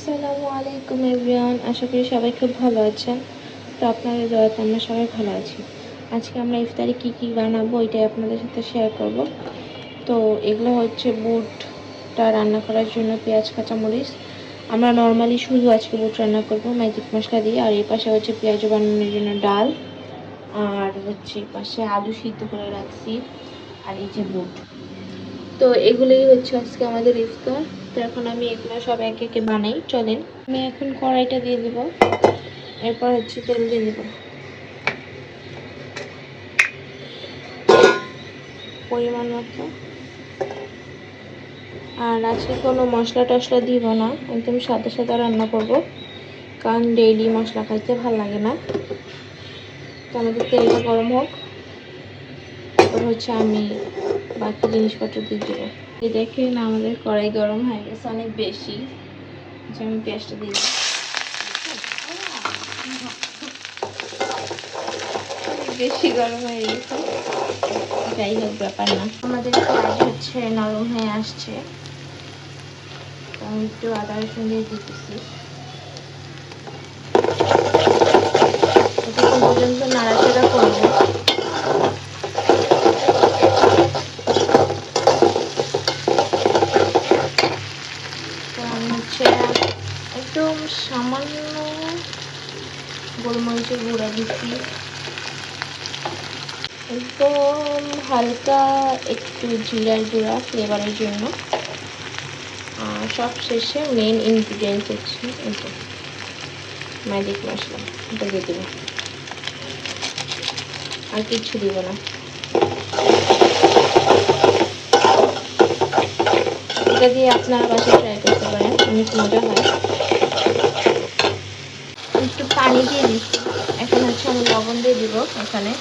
আসসালামু আলাইকুম এভরিওয়ান, আশা করি সবাই খুব ভালো আছেন। তো আপনাদের দয়াতে আমরা সবাই ভালো আছি। আজকে আমরা ইফতারে কি কি বানাবো এটাই আপনাদের সাথে শেয়ার করব। তো এগুলো হচ্ছে বুটটা রান্না করার জন্য পেঁয়াজ কাঁচামরিচ। আমরা নর্মালি শুধু আজকে বুট রান্না করব ম্যাজিক মশলা দিয়ে। আর এই পাশে হচ্ছে পেঁয়াজ বানানোর জন্য ডাল, আর হচ্ছে পাশে আলু সিদ্ধ করে রাখছি, আর এই যে বুট। তো এগুলোই হচ্ছে আজকে আমাদের ইফতার। তো এখন আমি এগুলো সব একে একে বানাই, চলেন। আমি এখন কড়াইটা দিয়ে দিব, এরপর হচ্ছে তেল দিয়ে দিব পরিমাণ মতো। আর আজকে কোনো মশলা টশলা দিব না, একদম সাদা সাদা রান্না করব, কারণ ডেইলি মশলা খাইতে ভালো লাগে না। তো আমাদের তেলটা গরম হোক, তারপর হচ্ছে আমি বাকি জিনিসপত্র দিয়ে দেবো। এই দেখেন আমাদের কড়াই গরম হয়ে গেছে অনেক বেশি। যে আমি পেঁয়াজটা দিয়ে দিই, বেশি গরম হয়ে গেছে, যাই হোক ব্যাপার না। আমাদের পেঁয়াজ হচ্ছে নরম হয়ে আসছে, আমি একটু আদা রসুন দিয়ে দিতেছি। ততক্ষণ পর্যন্ত নাড়াচাড়া করবো। তো আমি হচ্ছে একদম সামান্য গোলমরিচের গুঁড়া দিচ্ছি, একদম হালকা একটু জিরার গুঁড়া ফ্লেভারের জন্য। আর সব শেষে মেন ইনগ্রিডিয়েন্টস হচ্ছে এটা ম্যাজিক মশলা, এটা দিয়ে দেবো, আর কিচ্ছু দিব না। এটা দিয়ে আপনারা বাসায় ট্রাই করতে পারেন, অনেক মজা হয়। একটু পানি দিয়ে দিচ্ছি। এখন হচ্ছে আমি লবণ দিয়ে দিব এখানে।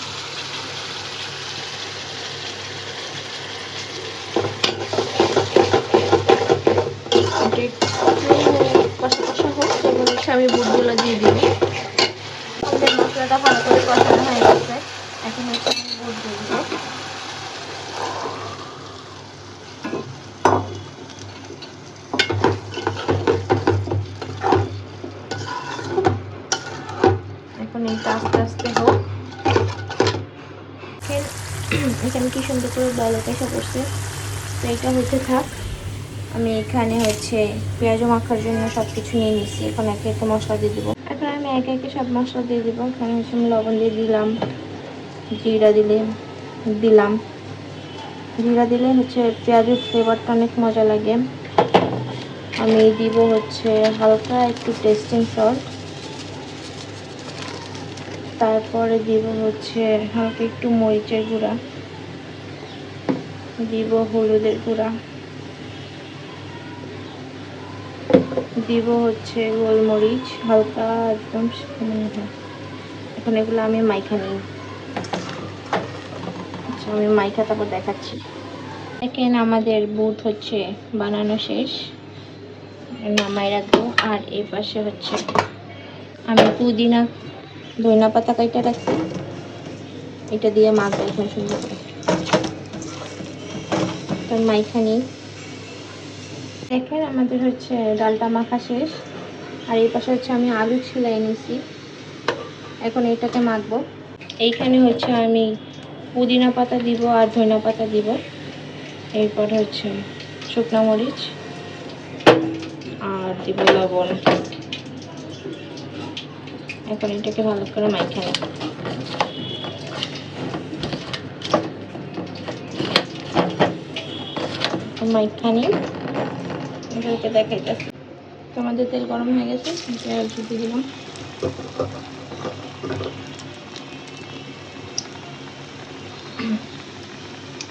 একটু কষা কষা হোক, এবং হচ্ছে আমি বুটগুলো দিয়ে দিব। আমাদের মশলাটা ভালো করে কষানো হয়ে গেছে, এখন হচ্ছে আমি বুট দিয়ে দিব। এখন এইটা আস্তে আস্তে হোক। এখানে কি সুন্দর করে বলক এসে পড়ছে। তো এটা হতে থাক, আমি এখানে হচ্ছে পেঁয়াজ মাখার জন্য সব কিছু নিয়ে নিচ্ছি। এখন একে একে মশলা দিয়ে দেবো। এখন আমি একে একে সব মশলা দিয়ে দেবো। এখানে হচ্ছে আমি লবণ দিয়ে দিলাম, জিরা দিলাম। জিরা দিলে হচ্ছে পেঁয়াজের ফ্লেভারটা অনেক মজা লাগে। আমি দিব হচ্ছে হালকা একটু টেস্টিং সল্ট, তারপরে দিব হচ্ছে হালকা একটু মরিচের গুঁড়া, দিব হলুদের গুঁড়া, দিব হচ্ছে গোলমরিচ হালকা একদম। এখন এগুলো আমি মাইখা নিই। আচ্ছা, আমি মাইখা তারপর দেখাচ্ছি। দেখেন আমাদের বুট হচ্ছে বানানো শেষ, নামাই রাখবো। আর এই পাশে হচ্ছে আমি পুদিনা ধনিয়া পাতা কাইটা রাখছি, এটা দিয়ে মাখবো এখন সুন্দর করে। তো মাইখা নিই। দেখেন আমাদের হচ্ছে ডালটা মাখা শেষ। আর এই পাশে হচ্ছে আমি আলু ছিলাই নিছি, এখন এটাকে মাখবো। এইখানে হচ্ছে আমি পুদিনা পাতা দিব আর ধনিয়া পাতা দিব, এরপর হচ্ছে শুকনো মরিচ আর দিব লবণ। এখন এটাকে ভালো করে মাইখা নেব। মাইখা নিই, এটাকে দেখাইতেছি। তোমাদের তেল গরম হয়ে গেছে, পেঁয়াজ দিয়ে দিলাম।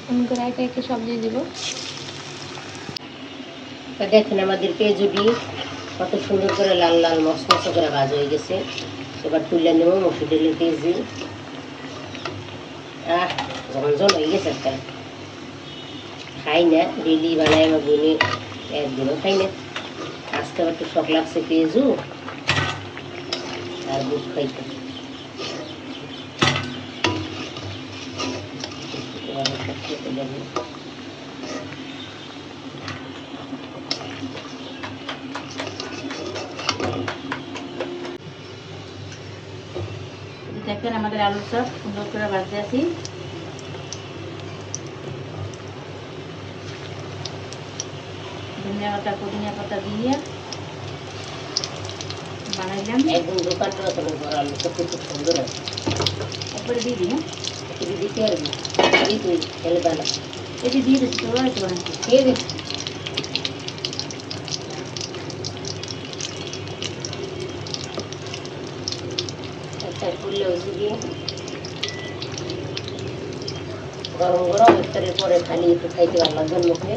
আমি করে একে একে সব দিয়ে দিব। দেখেন আমাদের পেঁয়াজুটি কত সুন্দর করে লাল লাল মশমশা করে ভাজা হয়ে গেছে। এবার তুলে নেব মসুর ডালের পেঁয়াজি। যখন জল হয়ে গেছে একটা খাই না, ডেলি বানাই আমার বোনে, একদিনও খাই না। আজকে আবার একটু শখ লাগছে পেঁয়াজু আর বুট খাইতে। দেখেন আমাদের আলুর চপ সুন্দর করে ভাজতে আছি। ধনিয়া পাতা পুদিনা পাতা দিয়ে বানাইলাম। একদম দোকানটা তবে বড় আলু চপ খুব সুন্দর আছে। একবারে দিয়ে দিই। একটু দিতে পারবি এই তুই তাহলে বানা এটি দিয়ে দিচ্ছি তো একটু বানাচ্ছি। খেয়ে দে। একটা করলে হয়েছে গিয়ে গরম গরম ইফতারের পরে খালি একটু খাইতে ভালো লাগবে মুখে।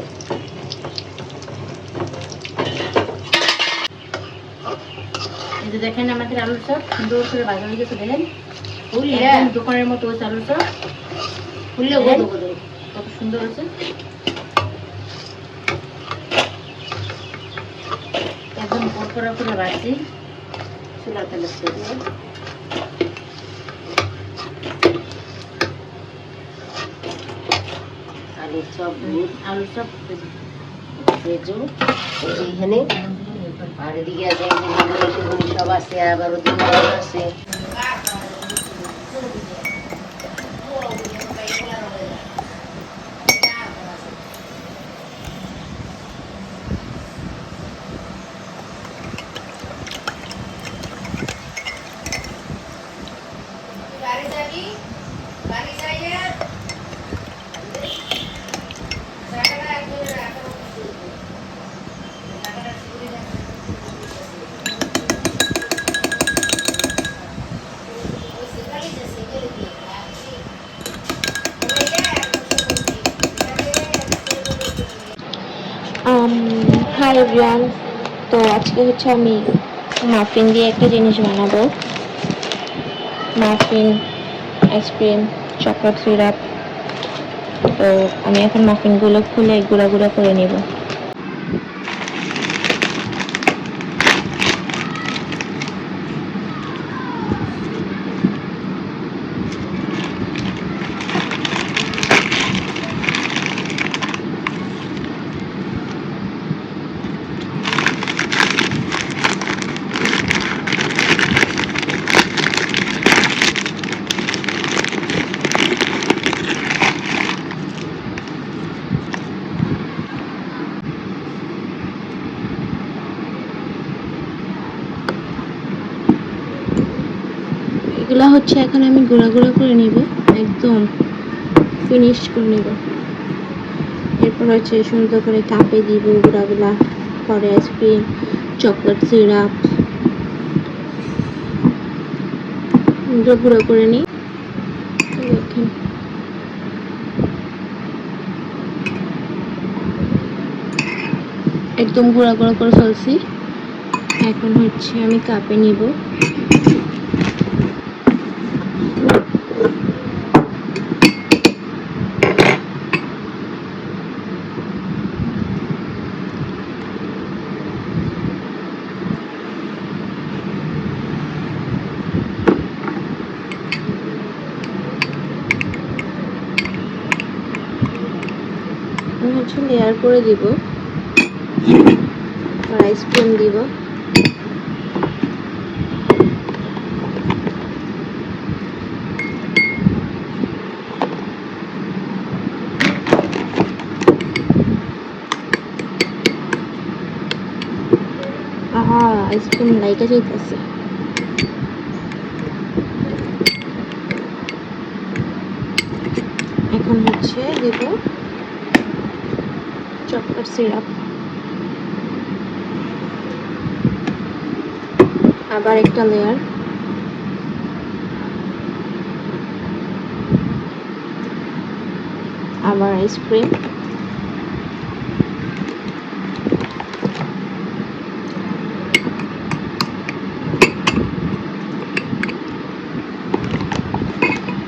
এই যে দেখেন আমাদের আলুর চপ সুন্দর করে ভাজা হয়ে গেছে। দেখেন ফুললে একদম দোকানের মতো হয়েছে আলুর চপ। ফুললে কত সুন্দর হয়েছে। একদম কড়কড়া করে ভাজছি। চুলা তেলে দিয়ে আলুর চপ আলুর চপ ভেজো এইখানে। আর এদিকে আছে সব আছে, আবার ওদিকে আছে। হাই এভরিওয়ান, তো আজকে হচ্ছে আমি মাফিন দিয়ে একটা জিনিস বানাবো। Muffin, ice cream, chocolate syrup. তো আমি এখন মাফিনগুলো খুলে গুঁড়া গুঁড়া করে নেব। এগুলা হচ্ছে এখন আমি গুঁড়া গুঁড়া করে নিব, একদম ফিনিশ করে নিব। এরপর হচ্ছে সুন্দর করে কাপে দিব গুঁড়াগুলা, পরে আইসক্রিম, চকলেট সিরাপ গুঁড়ো করে নিই। দেখেন একদম গুঁড়া গুঁড়া করে ফেলছি। এখন হচ্ছে আমি কাপে নিব। আমি হচ্ছে লেয়ার করে দিব, আর আইসক্রিম দিব। আইসক্রিম লাইটা যাইতেছে। এখন হচ্ছে দেব চকলেট সিরাপ, আবার একটা লেয়ার, আবার আইসক্রিম,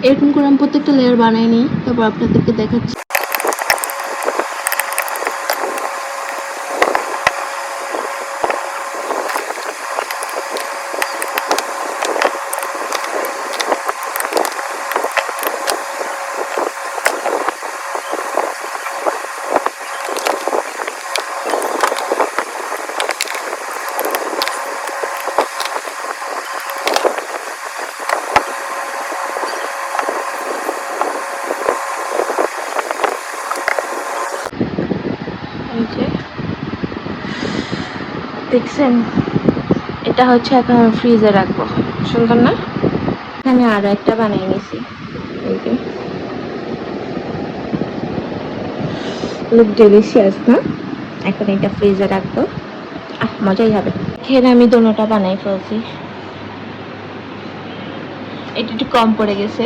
এরকম করে আমি প্রত্যেকটা লেয়ার বানাই নিই, তারপর আপনাদেরকে দেখাচ্ছি। দেখছেন, এটা হচ্ছে এখন ফ্রিজে রাখবো। সুন্দর না? এখানে আরো একটা বানিয়ে নিছি, লুক ডেলিশিয়াস না? এখন এটা ফ্রিজে রাখবো, মজাই হবে। এখানে আমি দোনোটা বানাই ফেলছি। এটা একটু কম পড়ে গেছে,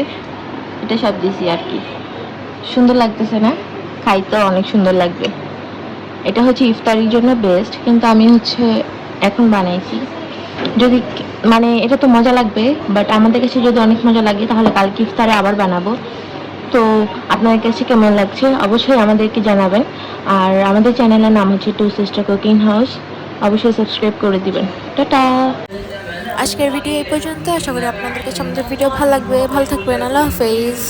এটা সব দিছি আর কি। সুন্দর লাগতেছে না? খাইতে অনেক সুন্দর লাগবে। এটা হচ্ছে ইফতারির জন্য বেস্ট, কিন্তু আমি হচ্ছে এখন বানাইছি। যদি মানে এটা তো মজা লাগবে, বাট আমাদের কাছে যদি অনেক মজা লাগে তাহলে কালকে ইফতারে আবার বানাবো। তো আপনাদের কাছে কেমন লাগছে অবশ্যই আমাদেরকে জানাবেন। আর আমাদের চ্যানেলের নাম হচ্ছে টু সিস্টার কুকিং হাউস, অবশ্যই সাবস্ক্রাইব করে দিবেন। টাটা। আজকের ভিডিও এই পর্যন্ত। আশা করি আপনাদের কাছে আমাদের ভিডিও ভালো লাগবে। ভালো থাকবেন। আল্লাহ হাফেজ।